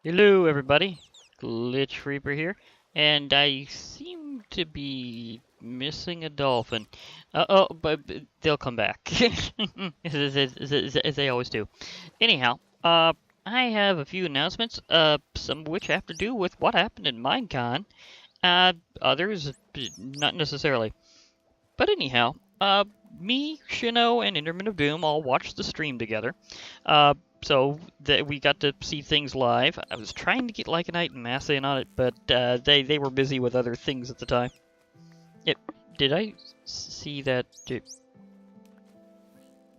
Hello, everybody. Glitch Reaper here, and I seem to be missing a dolphin. But they'll come back, as they always do. Anyhow, I have a few announcements, some of which have to do with what happened in Minecon. Others, not necessarily. But anyhow, me, Shino, and Enderman of Doom all watched the stream together. So that we got to see things live. I was trying to get Lycanite and Massey on it, but they were busy with other things at the time. Did I see that?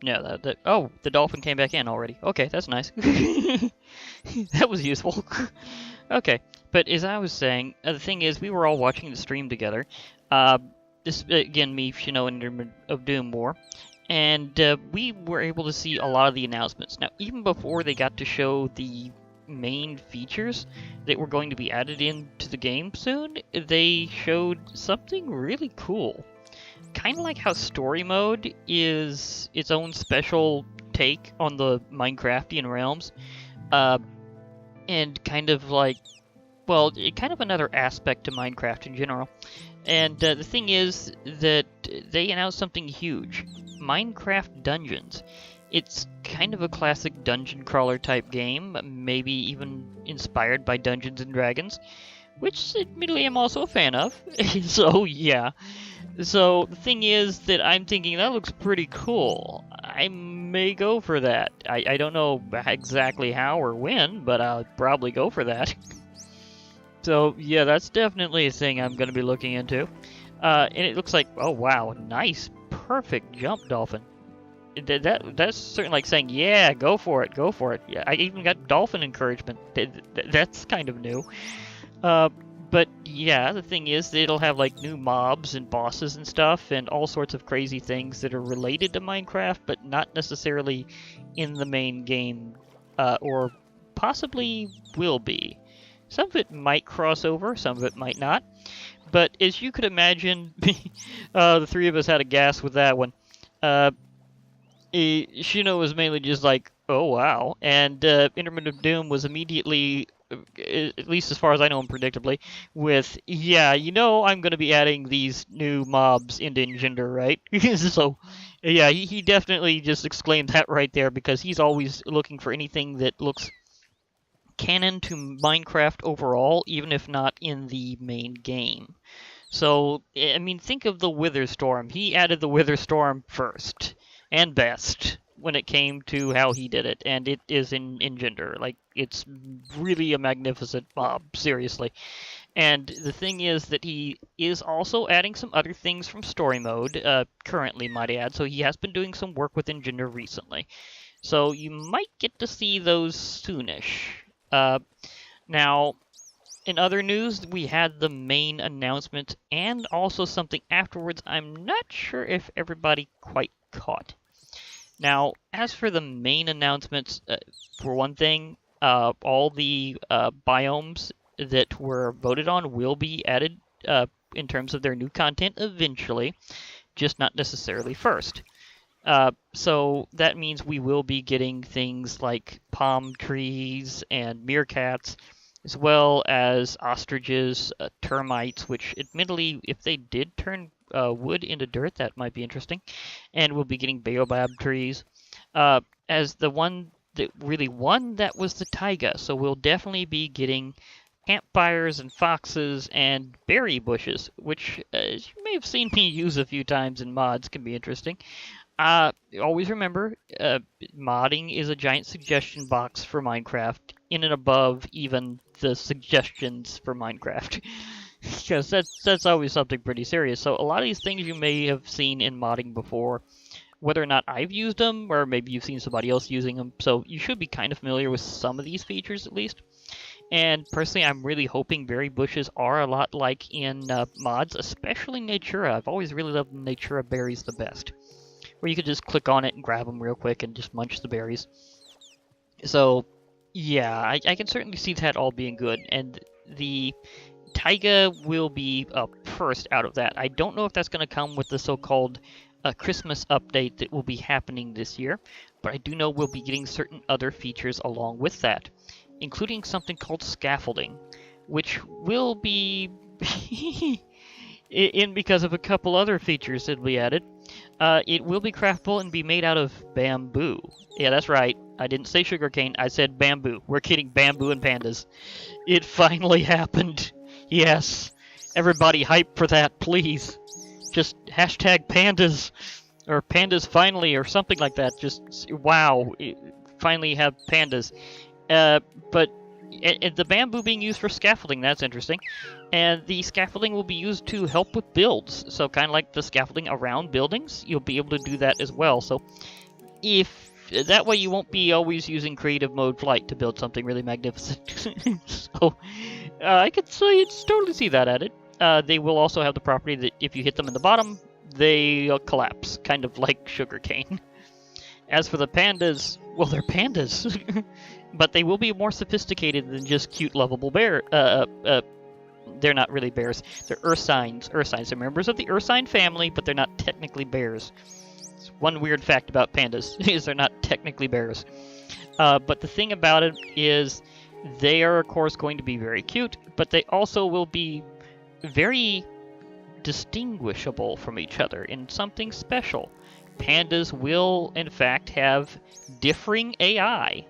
No, oh, the dolphin came back in already. Okay, that's nice. That was useful. Okay, but as I was saying, the thing is, we were all watching the stream together. This again, me, Shino, and Enderman of Doom more. And we were able to see a lot of the announcements. Now, even before they got to show the main features that were going to be added into the game soon, they showed something really cool. Kind of like how story mode is its own special take on the Minecraftian realms. And kind of like, well, kind of another aspect to Minecraft in general. And the thing is that they announced something huge. Minecraft Dungeons. It's kind of a classic dungeon crawler type game, maybe even inspired by Dungeons and Dragons, which admittedly I'm also a fan of. So yeah. So the thing is that I'm thinking that looks pretty cool. I may go for that. I don't know exactly how or when, but I'll probably go for that. So yeah, that's definitely a thing I'm going to be looking into. And it looks like, oh wow, nice, perfect jump, Dolphin. That's certainly like saying, yeah, go for it, go for it. Yeah, I even got dolphin encouragement. That's kind of new. But yeah, the thing is, it'll have like new mobs and bosses and stuff, and all sorts of crazy things that are related to Minecraft, but not necessarily in the main game, or possibly will be. Some of it might cross over, some of it might not. But as you could imagine, the three of us had a gas with that one. Shino was mainly just like, oh wow, and Enderman of Doom was immediately, at least as far as I know him predictably, with, yeah, you know I'm going to be adding these new mobs into Engender, right? So, yeah, he definitely just exclaimed that right there, because he's always looking for anything that looks canon to Minecraft overall, even if not in the main game. So, I mean, think of the Witherstorm. He added the Witherstorm first and best when it came to how he did it, and it is in Engender. Like, it's really a magnificent mob, seriously. And the thing is that he is also adding some other things from story mode, currently, might I add, so he has been doing some work with Engender recently. So you might get to see those soonish. Now, in other news, we had the main announcement and also something afterwards I'm not sure if everybody quite caught. Now, as for the main announcements, for one thing, all the biomes that were voted on will be added in terms of their new content eventually, just not necessarily first. So that means we will be getting things like palm trees and meerkats, as well as ostriches, termites, which admittedly, if they did turn wood into dirt, that might be interesting. And we'll be getting baobab trees. As the one that really won, that was the taiga, so we'll definitely be getting campfires and foxes and berry bushes, which, as you may have seen me use a few times in mods, can be interesting. Always remember, modding is a giant suggestion box for Minecraft, in and above even the suggestions for Minecraft. Because that's always something pretty serious. So a lot of these things you may have seen in modding before, whether or not I've used them, or maybe you've seen somebody else using them, so you should be kind of familiar with some of these features at least. And personally, I'm really hoping berry bushes are a lot like in mods, especially Natura. I've always really loved Natura berries the best, where you could just click on it and grab them real quick and just munch the berries. So, yeah, I can certainly see that all being good, and the taiga will be first out of that. I don't know if that's going to come with the so-called Christmas update that will be happening this year, but I do know we'll be getting certain other features along with that. including something called scaffolding, which will be in because of a couple other features that we added. It will be craftable and be made out of bamboo. Yeah, that's right. I didn't say sugarcane. I said bamboo. We're kidding. Bamboo and pandas. It finally happened. Yes. Everybody hype for that, please. Just hashtag pandas. Or pandas finally, or something like that. Just, wow. Finally have pandas. But the bamboo being used for scaffolding, that's interesting. And the scaffolding will be used to help with builds. So kind of like the scaffolding around buildings, you'll be able to do that as well. So if that way you won't be always using creative mode flight to build something really magnificent. So I could totally see that added. They will also have the property that if you hit them in the bottom, they collapse, kind of like sugarcane. As for the pandas, well, they're pandas. But they will be more sophisticated than just cute, lovable bear. They're not really bears. They're ursines. Ursines. They're members of the ursine family, but they're not technically bears. It's one weird fact about pandas, is they're not technically bears. But the thing about it is they are, of course, going to be very cute, but they also will be very distinguishable from each other in something special. Pandas will, in fact, have differing AI.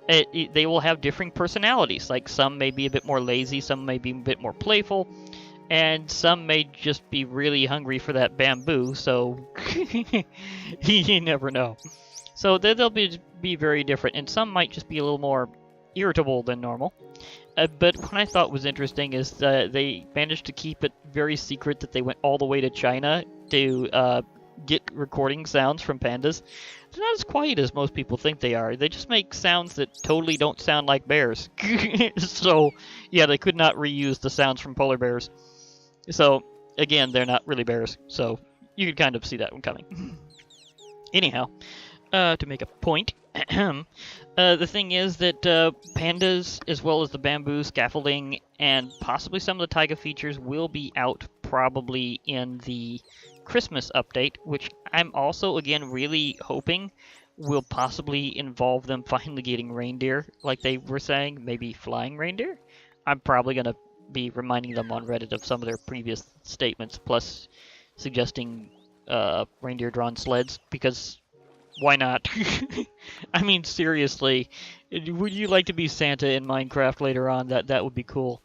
They will have differing personalities. Like some may be a bit more lazy, some may be a bit more playful, and some may just be really hungry for that bamboo, so you never know. So they'll be very different, and some might just be a little more irritable than normal. But what I thought was interesting is that they managed to keep it very secret that they went all the way to China to get recording sounds from pandas. They're not as quiet as most people think they are. They just make sounds that totally don't sound like bears. So, yeah, they could not reuse the sounds from polar bears. So, again, they're not really bears. So, you could kind of see that one coming. Anyhow, to make a point, the thing is that pandas, as well as the bamboo scaffolding, and possibly some of the taiga features will be out probably in the Christmas update, which I'm also, again, really hoping will possibly involve them finally getting reindeer, like they were saying, maybe flying reindeer. I'm probably going to be reminding them on Reddit of some of their previous statements, plus suggesting reindeer-drawn sleds, because why not? I mean, seriously, would you like to be Santa in Minecraft later on? That would be cool.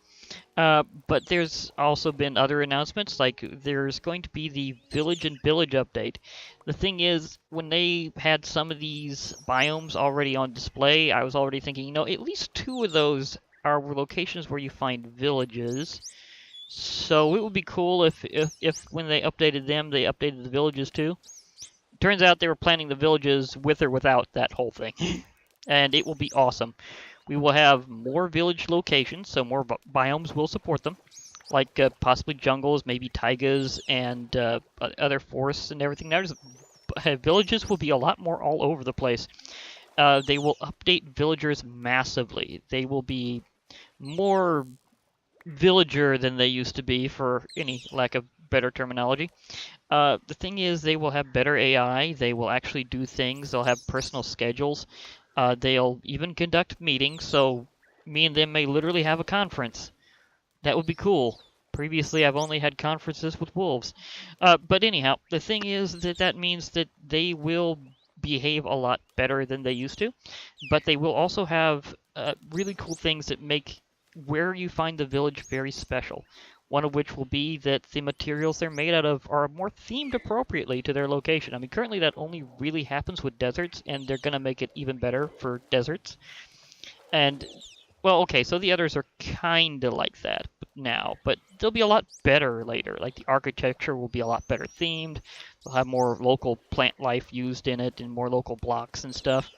But there's also been other announcements, like there's going to be the Village and Village update. The thing is, when they had some of these biomes already on display, I was already thinking, you know, at least 2 of those are locations where you find villages. So it would be cool if when they updated them, they updated the villages too. Turns out they were planning the villages with or without that whole thing. And it will be awesome. We will have more village locations, so more biomes will support them, like possibly jungles, maybe taigas, and other forests and everything. Villages will be a lot more all over the place. They will update villagers massively. They will be more villager than they used to be, for any lack of better terminology. The thing is, they will have better AI. They will actually do things. They'll have personal schedules. They'll even conduct meetings, so me and them may literally have a conference. That would be cool. Previously, I've only had conferences with wolves. But anyhow, the thing is that means that they will behave a lot better than they used to, but they will also have really cool things that make where you find the village very special. One of which will be that the materials they're made out of are more themed appropriately to their location. I mean, currently that only really happens with deserts, and they're going to make it even better for deserts. And, well, okay, so the others are kind of like that now, but they'll be a lot better later. Like, the architecture will be a lot better themed. They'll have more local plant life used in it and more local blocks and stuff.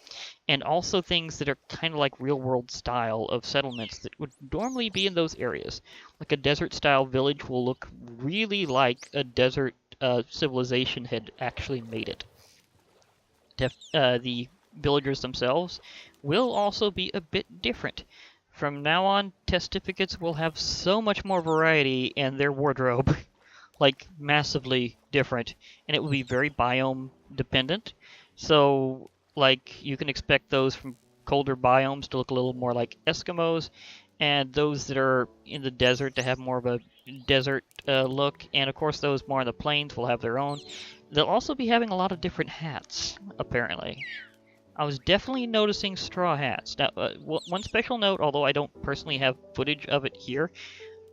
And also things that are kind of like real-world style of settlements that would normally be in those areas. Like a desert-style village will look really like a desert civilization had actually made it. The villagers themselves will also be a bit different. From now on, testificates will have so much more variety in their wardrobe. Like, massively different. And it will be very biome-dependent. So, like, you can expect those from colder biomes to look a little more like Eskimos, and those that are in the desert to have more of a desert look, and of course those more on the plains will have their own. They'll also be having a lot of different hats, apparently. I was definitely noticing straw hats. Now, one special note, although I don't personally have footage of it here,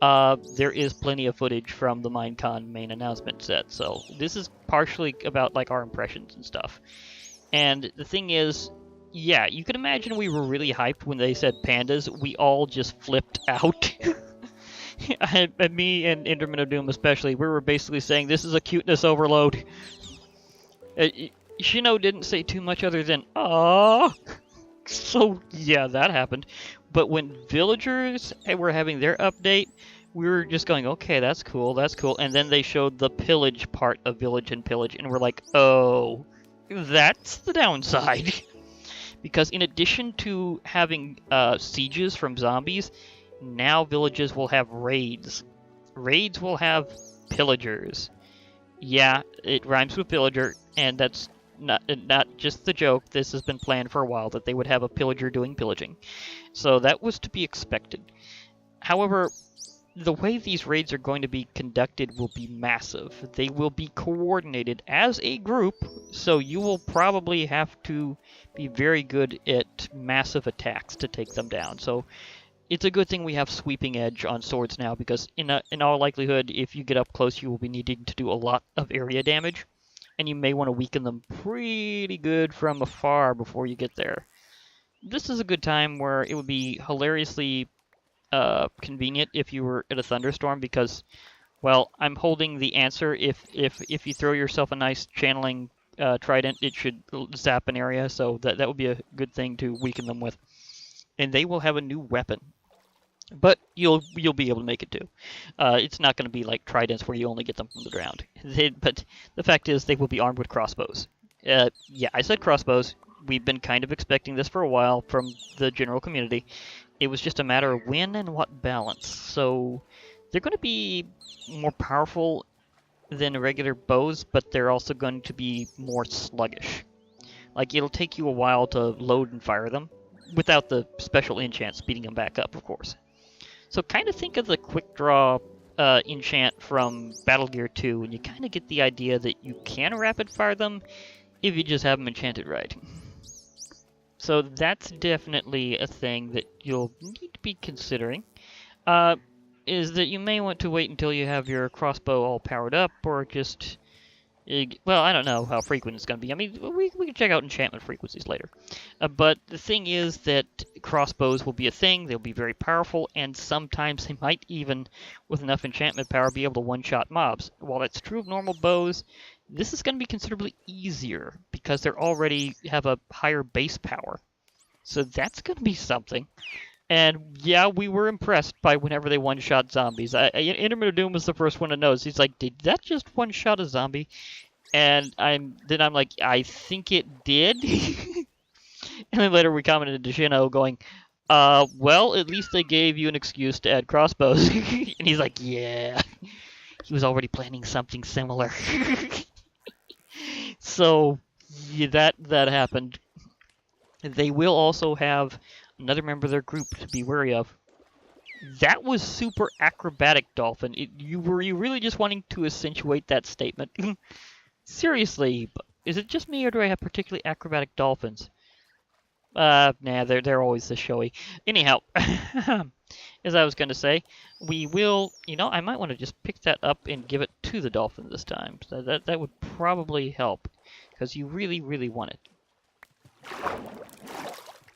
there is plenty of footage from the Minecon main announcement set, so this is partially about like our impressions and stuff. And the thing is, yeah, you can imagine we were really hyped when they said pandas. We all just flipped out. And me and Enderman of Doom especially, we were basically saying this is a cuteness overload. Shino didn't say too much other than, "Aww." So, yeah, that happened. But when villagers were having their update, we were just going, okay, that's cool, that's cool. And then they showed the pillage part of Village and Pillage, and we're like, oh, that's the downside. Because in addition to having sieges from zombies, now villages will have raids. Raids will have pillagers. Yeah, it rhymes with villager, and that's not just the joke. This has been planned for a while, that they would have a pillager doing pillaging. So that was to be expected. However, the way these raids are going to be conducted will be massive. They will be coordinated as a group, so you will probably have to be very good at massive attacks to take them down. So it's a good thing we have sweeping edge on swords now, because in all likelihood, if you get up close, you will be needing to do a lot of area damage, and you may want to weaken them pretty good from afar before you get there. This is a good time where it would be hilariously convenient if you were at a thunderstorm, because, well, I'm holding the answer. If you throw yourself a nice channeling trident, it should zap an area, so that would be a good thing to weaken them with. And they will have a new weapon, but you'll be able to make it too. It's not going to be like tridents where you only get them from the ground. But the fact is, they will be armed with crossbows. Yeah, I said crossbows. We've been kind of expecting this for a while from the general community. It was just a matter of when and what balance. So they're going to be more powerful than regular bows, but they're also going to be more sluggish. Like, it'll take you a while to load and fire them, without the special enchant speeding them back up, of course. So kind of think of the quick draw enchant from Battle Gear 2, and you kind of get the idea that you can rapid fire them if you just have them enchanted right. So that's definitely a thing that you'll need to be considering. Is that you may want to wait until you have your crossbow all powered up, or just... well, I don't know how frequent it's going to be. I mean, we can check out enchantment frequencies later. But the thing is that crossbows will be a thing. They'll be very powerful, and sometimes they might even, with enough enchantment power, be able to one-shot mobs. While that's true of normal bows, this is going to be considerably easier because they already have a higher base power. So that's going to be something. And yeah, we were impressed by whenever they one-shot zombies. Enderman of Doom was the first one to notice. He's like, did that just one-shot a zombie? And I'm like, I think it did. And then later we commented to Shino going, well, at least they gave you an excuse to add crossbows. And he's like, yeah. He was already planning something similar. So, yeah, that happened. They will also have another member of their group to be wary of. That was super acrobatic, Dolphin. Were you really just wanting to accentuate that statement? Seriously, is it just me, or do I have particularly acrobatic dolphins? Nah, they're always this showy. Anyhow, as I was going to say, we will, I might want to just pick that up and give it to the dolphin this time. So that would probably help, because you really, really want it.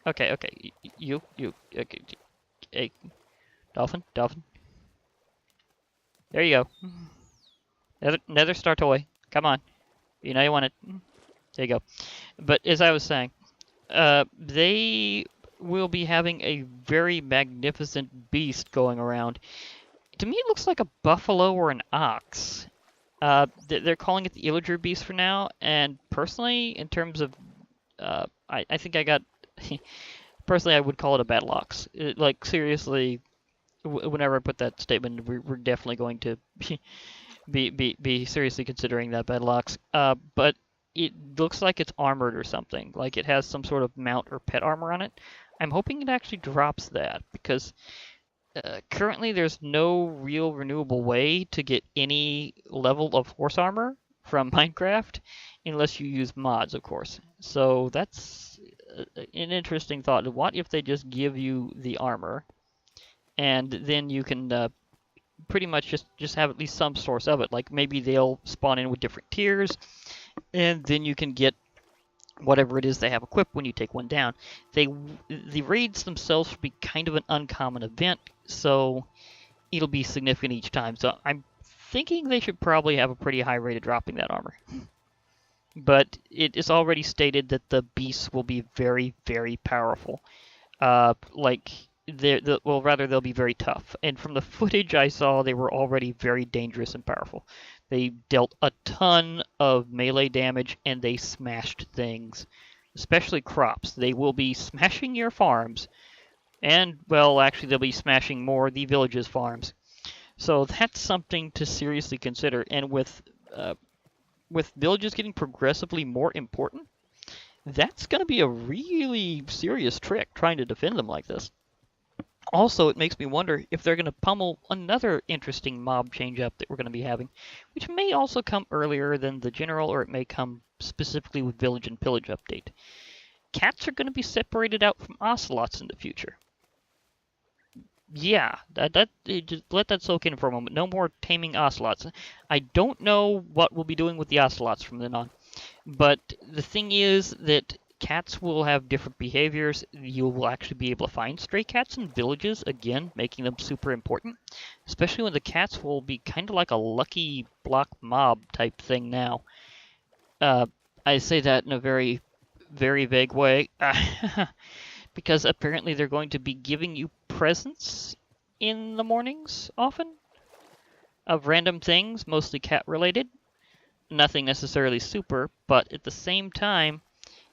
Okay, you, okay, hey, dolphin. There you go. Another star toy. Come on. You know you want it. There you go. But as I was saying, they will be having a very magnificent beast going around. To me, it looks like a buffalo or an ox. They're calling it the Illager beast for now, and personally, in terms of, I think I got... Personally, I would call it a battle ox. Like, seriously, whenever I put that statement, we're definitely going to be seriously considering that battle ox. But it looks like it's armored or something, like it has some sort of mount or pet armor on it. I'm hoping it actually drops that, because currently there's no real renewable way to get any level of horse armor from Minecraft, unless you use mods, of course. So that's an interesting thought. What if they just give you the armor, and then you can pretty much just have at least some source of it? Like maybe they'll spawn in with different tiers, and then you can get whatever it is they have equipped when you take one down. The raids themselves will be kind of an uncommon event, so it'll be significant each time. So I'm thinking they should probably have a pretty high rate of dropping that armor. But it is already stated that the beasts will be very, very powerful. Like, well, rather, they'll be very tough. And from the footage I saw, they were already very dangerous and powerful. They dealt a ton of melee damage, and they smashed things, especially crops. They will be smashing your farms, and, well, actually, they'll be smashing more the villages' farms. So that's something to seriously consider. And with villages getting progressively more important, that's going to be a really serious trick trying to defend them like this. Also, it makes me wonder if they're going to pummel another interesting mob change-up that we're going to be having, which may also come earlier than the general, or it may come specifically with Village and Pillage update. Cats are going to be separated out from ocelots in the future. Yeah, just let that soak in for a moment. No more taming ocelots. I don't know what we'll be doing with the ocelots from then on, but the thing is that cats will have different behaviors. You will actually be able to find stray cats in villages, again, making them super important, especially when the cats will be kind of like a lucky block mob type thing now. I say that in a very, very vague way, because apparently they're going to be giving you presents in the mornings, often, of random things, mostly cat-related. Nothing necessarily super, but at the same time,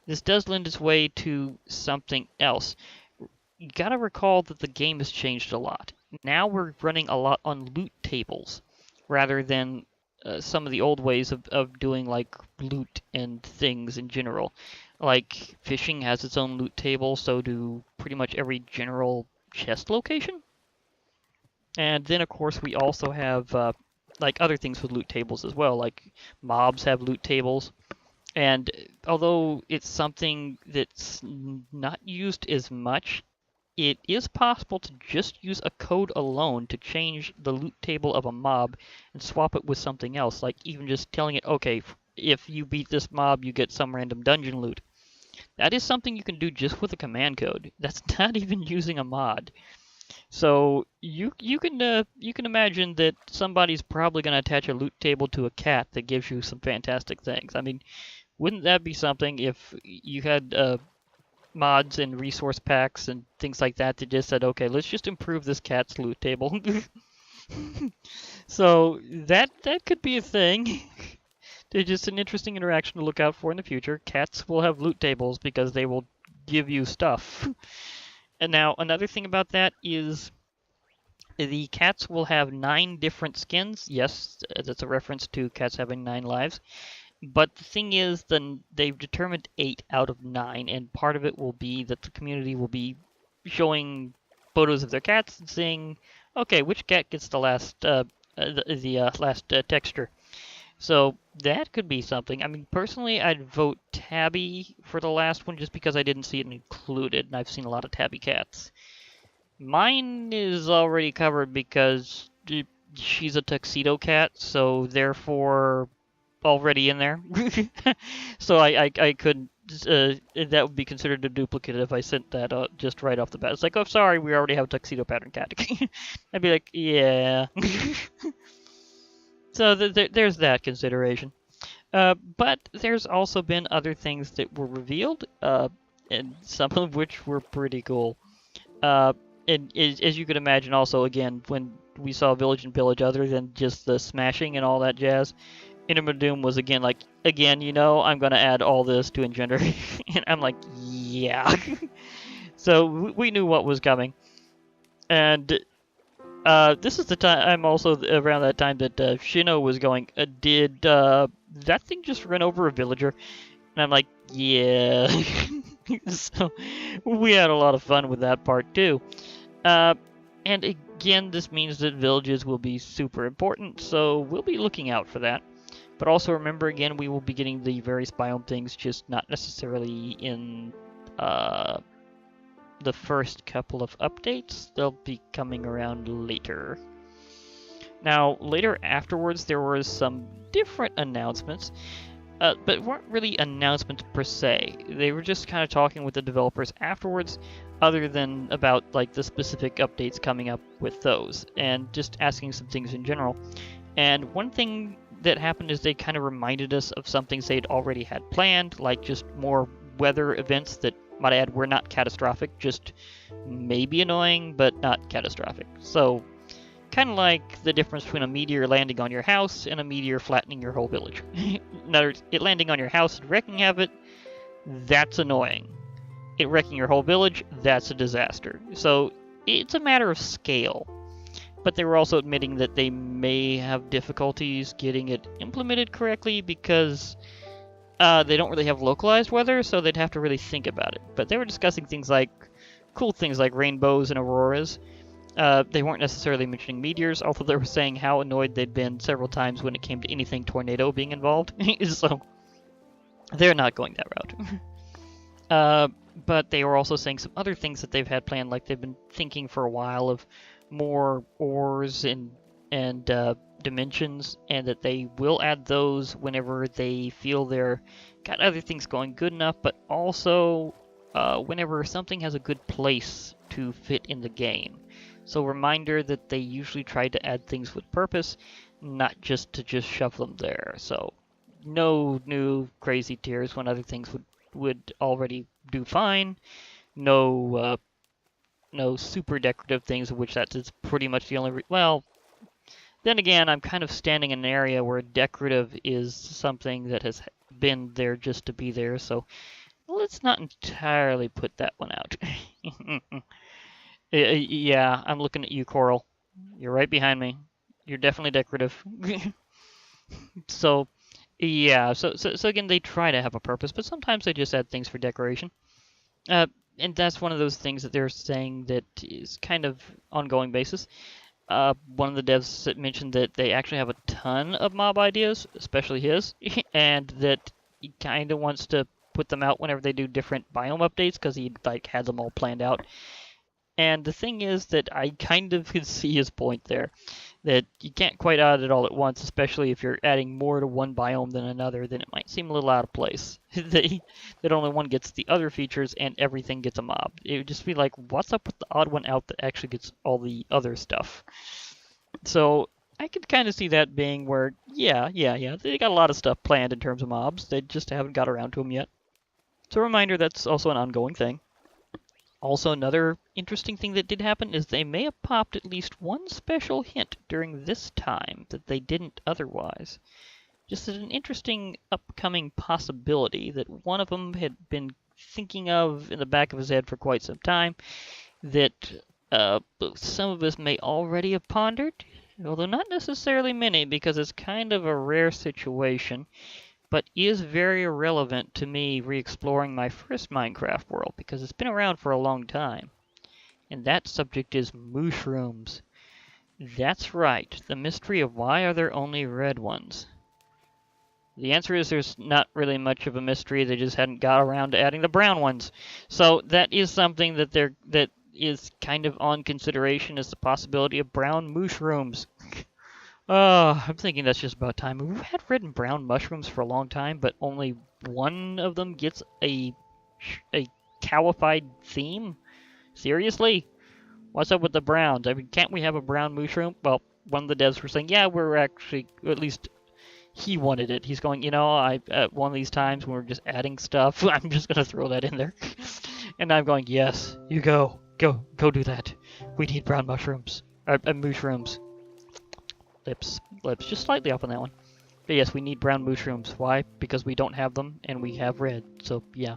this does lend its way to something else. You gotta recall that the game has changed a lot. Now we're running a lot on loot tables, rather than some of the old ways of doing like loot and things in general. Like fishing has its own loot table, so do pretty much every general chest location. And then of course we also have like other things with loot tables as well, like mobs have loot tables. And although it's something that's not used as much, it is possible to just use a code alone to change the loot table of a mob and swap it with something else. Like even just telling it, okay, if you beat this mob, you get some random dungeon loot. That is something you can do just with a command code. That's not even using a mod. So you can imagine that somebody's probably going to attach a loot table to a cat that gives you some fantastic things. I mean, wouldn't that be something if you had mods and resource packs and things like that that just said, okay, let's just improve this cat's loot table? So that could be a thing. It's just an interesting interaction to look out for in the future. Cats will have loot tables because they will give you stuff. And now another thing about that is the cats will have 9 different skins. Yes, that's a reference to cats having 9 lives. But the thing is, then they've determined 8 out of 9, and part of it will be that the community will be showing photos of their cats and saying, okay, which cat gets the last texture. So that could be something. I mean, personally, I'd vote Tabby for the last one just because I didn't see it included, and I've seen a lot of Tabby cats. Mine is already covered because she's a tuxedo cat, so therefore already in there. So I couldn't, that would be considered a duplicate if I sent that just right off the bat. It's like, oh, sorry, we already have a tuxedo pattern cat. I'd be like, yeah. So there's that consideration. But there's also been other things that were revealed, and some of which were pretty cool. And as you could imagine also, again, when we saw Village and Pillage, other than just the smashing and all that jazz, Intermittent Doom was again like, you know, I'm going to add all this to Engender. And I'm like, yeah. So we knew what was coming. And this is the time, I'm also around that time that Shino was going, did that thing just ran over a villager. And I'm like, yeah. So we had a lot of fun with that part too. And again, this means that villages will be super important, so we'll be looking out for that. But also remember, again, we will be getting the various biome things, just not necessarily in the first couple of updates. They'll be coming around later. Now, later afterwards, there was some different announcements, but weren't really announcements per se. They were just kind of talking with the developers afterwards, other than about like the specific updates coming up with those, and just asking some things in general. And one thing that happened is they kind of reminded us of some things they'd already had planned, like just more weather events that, might I add, were not catastrophic, just maybe annoying, but not catastrophic. So, kind of like the difference between a meteor landing on your house and a meteor flattening your whole village. In other words, it landing on your house and wrecking it, that's annoying. It wrecking your whole village, that's a disaster. So, it's a matter of scale. But they were also admitting that they may have difficulties getting it implemented correctly because they don't really have localized weather, so they'd have to really think about it. But they were discussing things like cool things like rainbows and auroras. They weren't necessarily mentioning meteors, although they were saying how annoyed they'd been several times when it came to anything tornado being involved. So they're not going that route. But they were also saying some other things that they've had planned, like they've been thinking for a while of more ores and dimensions, and that they will add those whenever they feel they're got other things going good enough, but also whenever something has a good place to fit in the game. So reminder that they usually try to add things with purpose, not just to just shove them there. So no new crazy tiers when other things would already do fine. No super decorative things, of which that is pretty much the only... well, then again, I'm kind of standing in an area where decorative is something that has been there just to be there, so let's not entirely put that one out. Yeah, I'm looking at you, Coral. You're right behind me. You're definitely decorative. So, yeah, so again, they try to have a purpose, but sometimes they just add things for decoration. And that's one of those things that they're saying that is kind of ongoing basis. One of the devs mentioned that they actually have a ton of mob ideas, especially his, and that he kind of wants to put them out whenever they do different biome updates because he like had them all planned out. And the thing is that I kind of can see his point there, that you can't quite add it all at once, especially if you're adding more to one biome than another, then it might seem a little out of place. That only one gets the other features and everything gets a mob. It would just be like, what's up with the odd one out that actually gets all the other stuff? So I could kind of see that being where, yeah, they got a lot of stuff planned in terms of mobs, they just haven't got around to them yet. So a reminder, that's also an ongoing thing. Also, another interesting thing that did happen is they may have popped at least one special hint during this time that they didn't otherwise. Just as an interesting upcoming possibility that one of them had been thinking of in the back of his head for quite some time, that some of us may already have pondered, although not necessarily many, because it's kind of a rare situation, but is very relevant to me re-exploring my first Minecraft world, because it's been around for a long time. And that subject is mushrooms. That's right, the mystery of why are there only red ones. The answer is there's not really much of a mystery, they just hadn't got around to adding the brown ones. So that is something that is kind of on consideration, as the possibility of brown mushrooms. I'm thinking that's just about time. We've had red and brown mushrooms for a long time, but only one of them gets a cowified theme? Seriously? What's up with the browns? I mean, can't we have a brown mushroom? Well, one of the devs were saying, yeah, we're actually, at least he wanted it. He's going, one of these times when we're just adding stuff, I'm just going to throw that in there. And I'm going, yes, you go do that. We need brown mushrooms. Mushrooms. Lips, just slightly off on that one. But yes, we need brown mushrooms. Why? Because we don't have them, and we have red. So, yeah.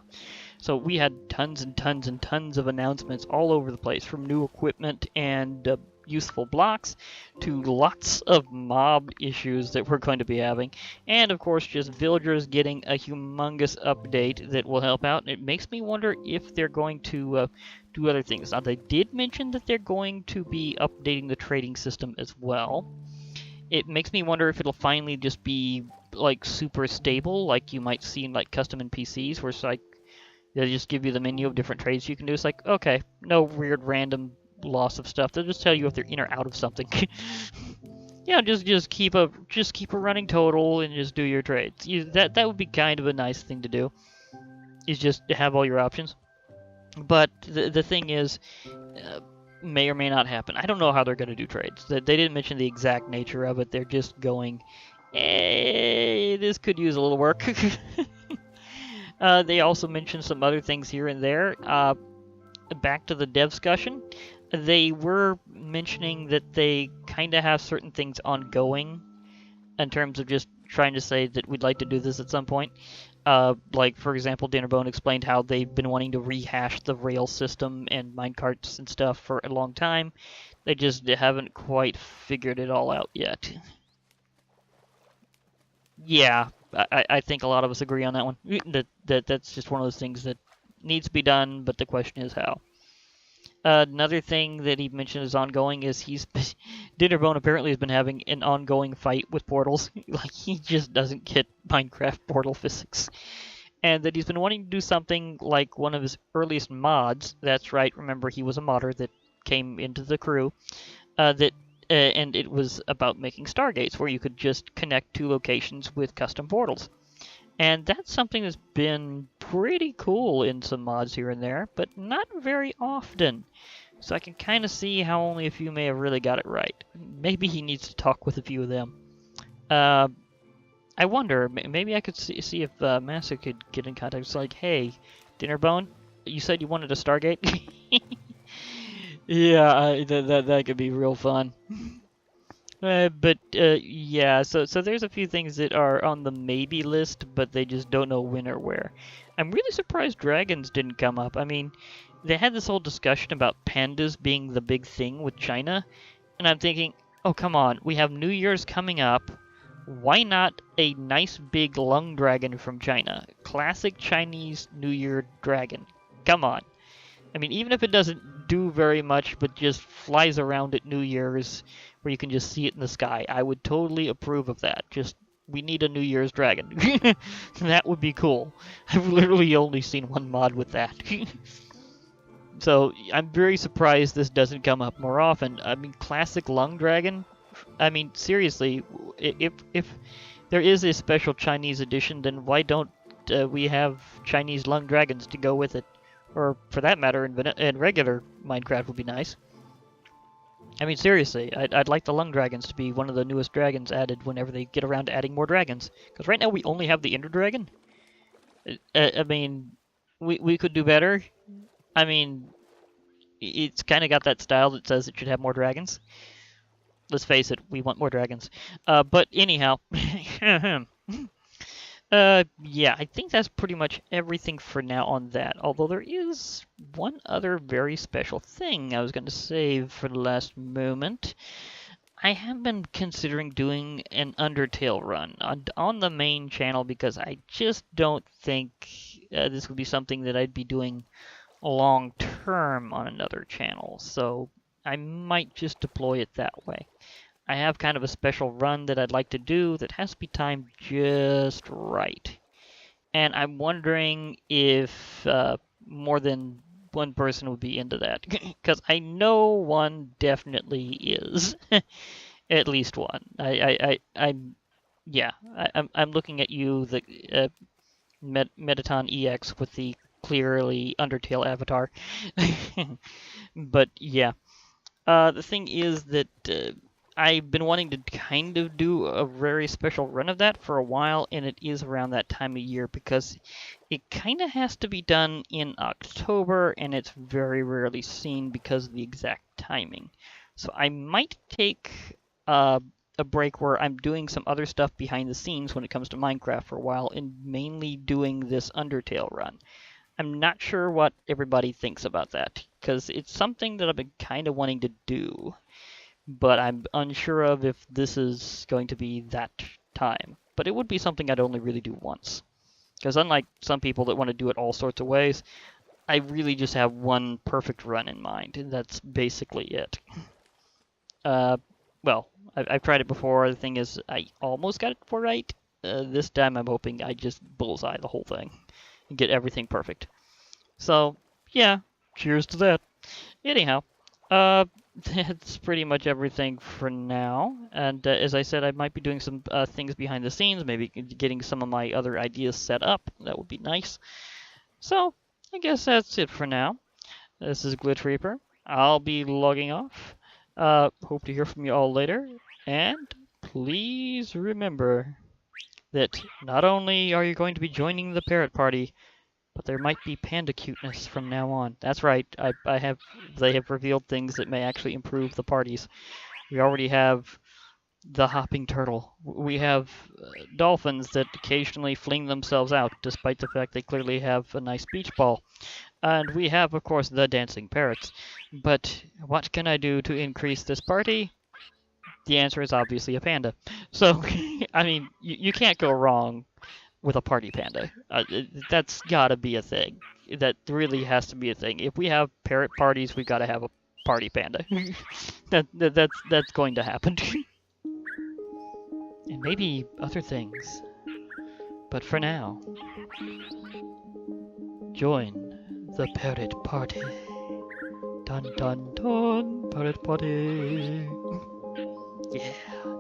So we had tons and tons and tons of announcements all over the place, from new equipment and useful blocks to lots of mob issues that we're going to be having, and of course just villagers getting a humongous update that will help out. It makes me wonder if they're going to do other things. Now, they did mention that they're going to be updating the trading system as well. It makes me wonder if it'll finally just be like super stable, like you might see in like custom NPCs, where it's like they just give you the menu of different trades you can do. It's like, okay, no weird random loss of stuff. They'll just tell you if they're in or out of something. Yeah, just keep a running total and just do your trades. That would be kind of a nice thing to do, is just to have all your options. But the thing is, may or may not happen. I don't know how they're going to do trades. They didn't mention the exact nature of it. They're just going, hey, this could use a little work. They also mentioned some other things here and there. Back to the dev discussion, they were mentioning that they kind of have certain things ongoing in terms of just trying to say that we'd like to do this at some point. Like, for example, Dinnerbone explained how they've been wanting to rehash the rail system and minecarts and stuff for a long time. They just haven't quite figured it all out yet. Yeah, I think a lot of us agree on that one. That's just one of those things that needs to be done, but the question is how. Another thing that he mentioned is ongoing is Dinnerbone apparently has been having an ongoing fight with portals. Like, he just doesn't get Minecraft portal physics. And that he's been wanting to do something like one of his earliest mods. That's right, remember he was a modder that came into the crew. And it was about making stargates, where you could just connect two locations with custom portals. And that's something that's been pretty cool in some mods here and there, but not very often. So I can kind of see how only a few may have really got it right. Maybe he needs to talk with a few of them. I wonder, maybe I could see if Massa could get in contact. It's like, hey, Dinnerbone, you said you wanted a Stargate? Yeah, that could be real fun. Yeah, so there's a few things that are on the maybe list, but they just don't know when or where. I'm really surprised dragons didn't come up. I mean, they had this whole discussion about pandas being the big thing with China, and I'm thinking, oh, come on, we have New Year's coming up. Why not a nice big lung dragon from China? Classic Chinese New Year dragon. Come on. I mean, even if it doesn't do very much, but just flies around at New Year's, where you can just see it in the sky, I would totally approve of that. Just, we need a New Year's dragon. That would be cool. I've literally only seen one mod with that. So, I'm very surprised this doesn't come up more often. I mean, classic lung dragon? I mean, seriously, if there is a special Chinese edition, then why don't we have Chinese lung dragons to go with it? Or, for that matter, in regular Minecraft would be nice. I mean, seriously, I'd like the lung dragons to be one of the newest dragons added whenever they get around to adding more dragons. Because right now we only have the Ender Dragon. I mean, we could do better. I mean, it's kind of got that style that says it should have more dragons. Let's face it, we want more dragons. But anyhow... yeah, I think that's pretty much everything for now on that. Although there is one other very special thing I was going to save for the last moment. I have been considering doing an Undertale run on the main channel because I just don't think this would be something that I'd be doing long term on another channel. So I might just deploy it that way. I have kind of a special run that I'd like to do that has to be timed just right. And I'm wondering if more than one person would be into that. Because I know one definitely is. At least one. I'm looking at you, the Metaton EX with the clearly Undertale avatar. But yeah. The thing is that... I've been wanting to kind of do a very special run of that for a while, and it is around that time of year because it kind of has to be done in October, and it's very rarely seen because of the exact timing. So I might take a break where I'm doing some other stuff behind the scenes when it comes to Minecraft for a while, and mainly doing this Undertale run. I'm not sure what everybody thinks about that, because it's something that I've been kind of wanting to do, but I'm unsure of if this is going to be that time. But it would be something I'd only really do once. Because unlike some people that want to do it all sorts of ways, I really just have one perfect run in mind, and that's basically it. Well, I've tried it before. The thing is, I almost got it right. This time I'm hoping I just bullseye the whole thing and get everything perfect. So, yeah, cheers to that. Anyhow, that's pretty much everything for now. And as I said, I might be doing some things behind the scenes, maybe getting some of my other ideas set up. That would be nice. So, I guess that's it for now. This is Glitch Reaper. I'll be logging off. Hope to hear from you all later. And please remember that not only are you going to be joining the parrot party, but there might be panda cuteness from now on. That's right. They have revealed things that may actually improve the parties. We already have the hopping turtle. We have dolphins that occasionally fling themselves out, despite the fact they clearly have a nice beach ball. And we have, of course, the dancing parrots. But what can I do to increase this party? The answer is obviously a panda. So, I mean, you can't go wrong with a party panda. That's gotta be a thing. That really has to be a thing. If we have parrot parties, we've got to have a party panda. That's going to happen. And maybe other things. But for now, join the parrot party. Dun dun dun, parrot party. Yeah.